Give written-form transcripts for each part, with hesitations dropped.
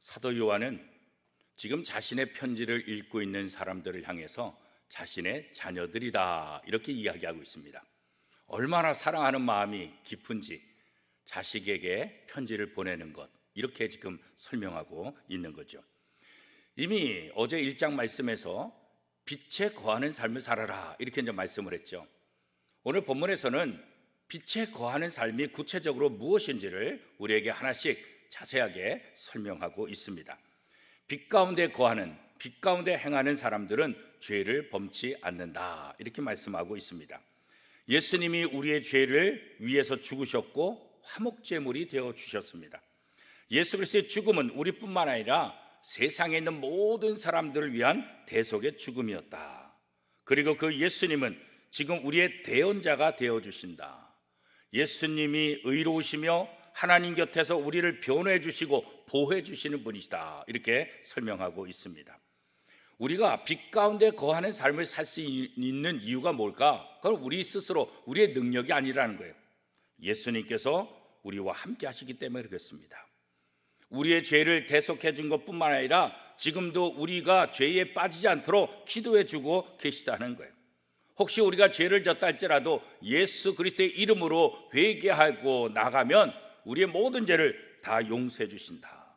사도 요한은 지금 자신의 편지를 읽고 있는 사람들을 향해서 자신의 자녀들이다 이렇게 이야기하고 있습니다. 얼마나 사랑하는 마음이 깊은지 자식에게 편지를 보내는 것, 이렇게 지금 설명하고 있는 거죠. 이미 어제 1장 말씀에서 빛에 거하는 삶을 살아라 이렇게 이제 말씀을 했죠. 오늘 본문에서는 빛에 거하는 삶이 구체적으로 무엇인지를 우리에게 하나씩 자세하게 설명하고 있습니다. 빛 가운데 거하는, 빛 가운데 행하는 사람들은 죄를 범치 않는다 이렇게 말씀하고 있습니다. 예수님이 우리의 죄를 위해서 죽으셨고 화목제물이 되어 주셨습니다. 예수 그리스도의 죽음은 우리뿐만 아니라 세상에 있는 모든 사람들을 위한 대속의 죽음이었다. 그리고 그 예수님은 지금 우리의 대언자가 되어 주신다. 예수님이 의로우시며 하나님 곁에서 우리를 변호해 주시고 보호해 주시는 분이시다 이렇게 설명하고 있습니다. 우리가 빛 가운데 거하는 삶을 살 수 있는 이유가 뭘까? 그건 우리 스스로 우리의 능력이 아니라는 거예요. 예수님께서 우리와 함께 하시기 때문에 그렇습니다. 우리의 죄를 대속해 준 것뿐만 아니라 지금도 우리가 죄에 빠지지 않도록 기도해 주고 계시다는 거예요. 혹시 우리가 죄를 졌다 할지라도 예수 그리스도의 이름으로 회개하고 나가면 우리의 모든 죄를 다 용서해 주신다.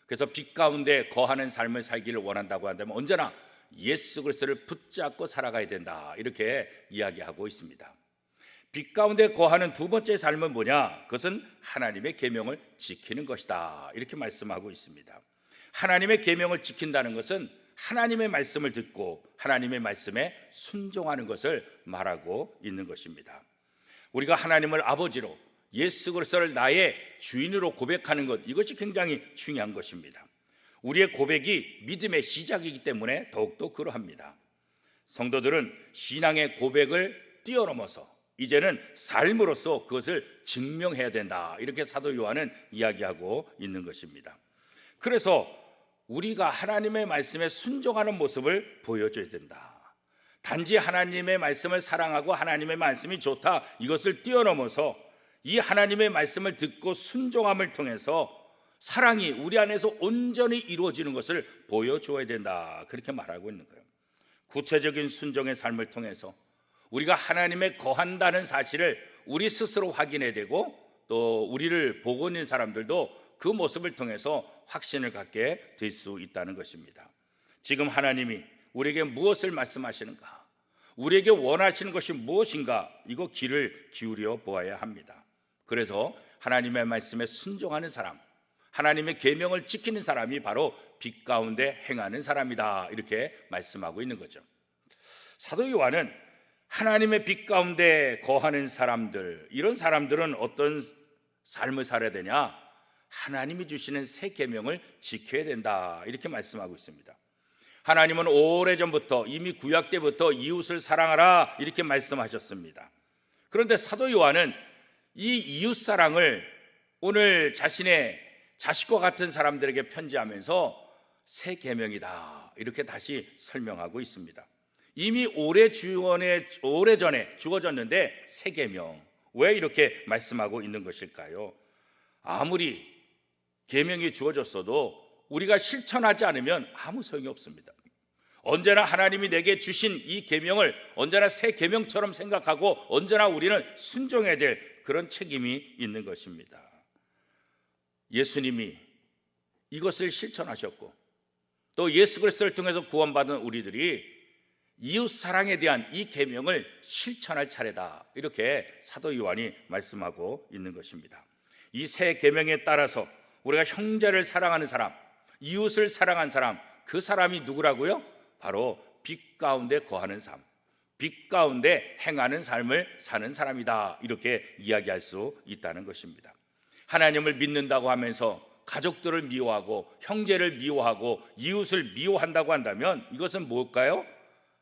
그래서 빛 가운데 거하는 삶을 살기를 원한다고 한다면 언제나 예수 그리스도를 붙잡고 살아가야 된다 이렇게 이야기하고 있습니다. 빛 가운데 거하는 두 번째 삶은 뭐냐? 그것은 하나님의 계명을 지키는 것이다 이렇게 말씀하고 있습니다. 하나님의 계명을 지킨다는 것은 하나님의 말씀을 듣고 하나님의 말씀에 순종하는 것을 말하고 있는 것입니다. 우리가 하나님을 아버지로 예수 그리스도를 나의 주인으로 고백하는 것, 이것이 굉장히 중요한 것입니다. 우리의 고백이 믿음의 시작이기 때문에 더욱더 그러합니다. 성도들은 신앙의 고백을 뛰어넘어서 이제는 삶으로서 그것을 증명해야 된다 이렇게 사도 요한은 이야기하고 있는 것입니다. 그래서 우리가 하나님의 말씀에 순종하는 모습을 보여줘야 된다. 단지 하나님의 말씀을 사랑하고 하나님의 말씀이 좋다 이것을 뛰어넘어서 이 하나님의 말씀을 듣고 순종함을 통해서 사랑이 우리 안에서 온전히 이루어지는 것을 보여줘야 된다 그렇게 말하고 있는 거예요. 구체적인 순종의 삶을 통해서 우리가 하나님에 거한다는 사실을 우리 스스로 확인해야 되고 또 우리를 보고 있는 사람들도 그 모습을 통해서 확신을 갖게 될 수 있다는 것입니다. 지금 하나님이 우리에게 무엇을 말씀하시는가, 우리에게 원하시는 것이 무엇인가, 이거 귀를 기울여 보아야 합니다. 그래서 하나님의 말씀에 순종하는 사람, 하나님의 계명을 지키는 사람이 바로 빛 가운데 행하는 사람이다 이렇게 말씀하고 있는 거죠. 사도 요한은 하나님의 빛 가운데 거하는 사람들, 이런 사람들은 어떤 삶을 살아야 되냐? 하나님이 주시는 새 계명을 지켜야 된다 이렇게 말씀하고 있습니다. 하나님은 오래전부터 이미 구약 때부터 이웃을 사랑하라 이렇게 말씀하셨습니다. 그런데 사도 요한은 이 이웃 사랑을 오늘 자신의 자식과 같은 사람들에게 편지하면서 새 계명이다 이렇게 다시 설명하고 있습니다. 이미 오래전에 주어졌는데 새 계명, 왜 이렇게 말씀하고 있는 것일까요? 아무리 계명이 주어졌어도 우리가 실천하지 않으면 아무 소용이 없습니다. 언제나 하나님이 내게 주신 이 계명을 언제나 새 계명처럼 생각하고 언제나 우리는 순종해야 될 그런 책임이 있는 것입니다. 예수님이 이것을 실천하셨고 또 예수 그리스도를 통해서 구원받은 우리들이 이웃 사랑에 대한 이 계명을 실천할 차례다 이렇게 사도 요한이 말씀하고 있는 것입니다. 이 새 계명에 따라서 우리가 형제를 사랑하는 사람, 이웃을 사랑하는 사람, 그 사람이 누구라고요? 바로 빛 가운데 거하는 삶, 빛 가운데 행하는 삶을 사는 사람이다 이렇게 이야기할 수 있다는 것입니다. 하나님을 믿는다고 하면서 가족들을 미워하고 형제를 미워하고 이웃을 미워한다고 한다면 이것은 뭘까요?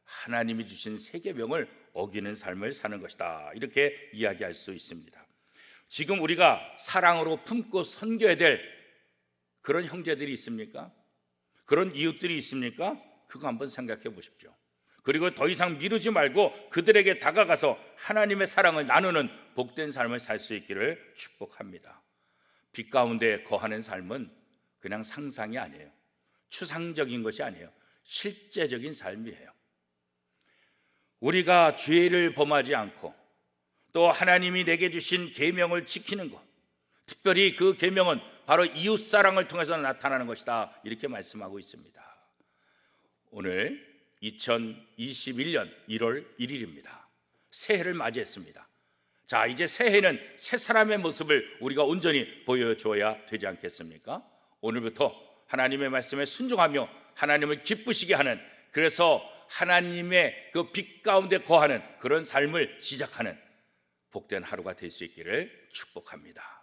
하나님이 주신 새 계명을 어기는 삶을 사는 것이다 이렇게 이야기할 수 있습니다. 지금 우리가 사랑으로 품고 섬겨야 될 그런 형제들이 있습니까? 그런 이웃들이 있습니까? 그거 한번 생각해 보십시오. 그리고 더 이상 미루지 말고 그들에게 다가가서 하나님의 사랑을 나누는 복된 삶을 살 수 있기를 축복합니다. 빛 가운데 거하는 삶은 그냥 상상이 아니에요. 추상적인 것이 아니에요. 실제적인 삶이에요. 우리가 죄를 범하지 않고 또 하나님이 내게 주신 계명을 지키는 것, 특별히 그 계명은 바로 이웃사랑을 통해서 나타나는 것이다, 이렇게 말씀하고 있습니다. 오늘 2021년 1월 1일입니다. 새해를 맞이했습니다. 자, 이제 새해는 새 사람의 모습을 우리가 온전히 보여줘야 되지 않겠습니까? 오늘부터 하나님의 말씀에 순종하며 하나님을 기쁘시게 하는, 그래서 하나님의 그 빛 가운데 거하는 그런 삶을 시작하는 복된 하루가 될 수 있기를 축복합니다.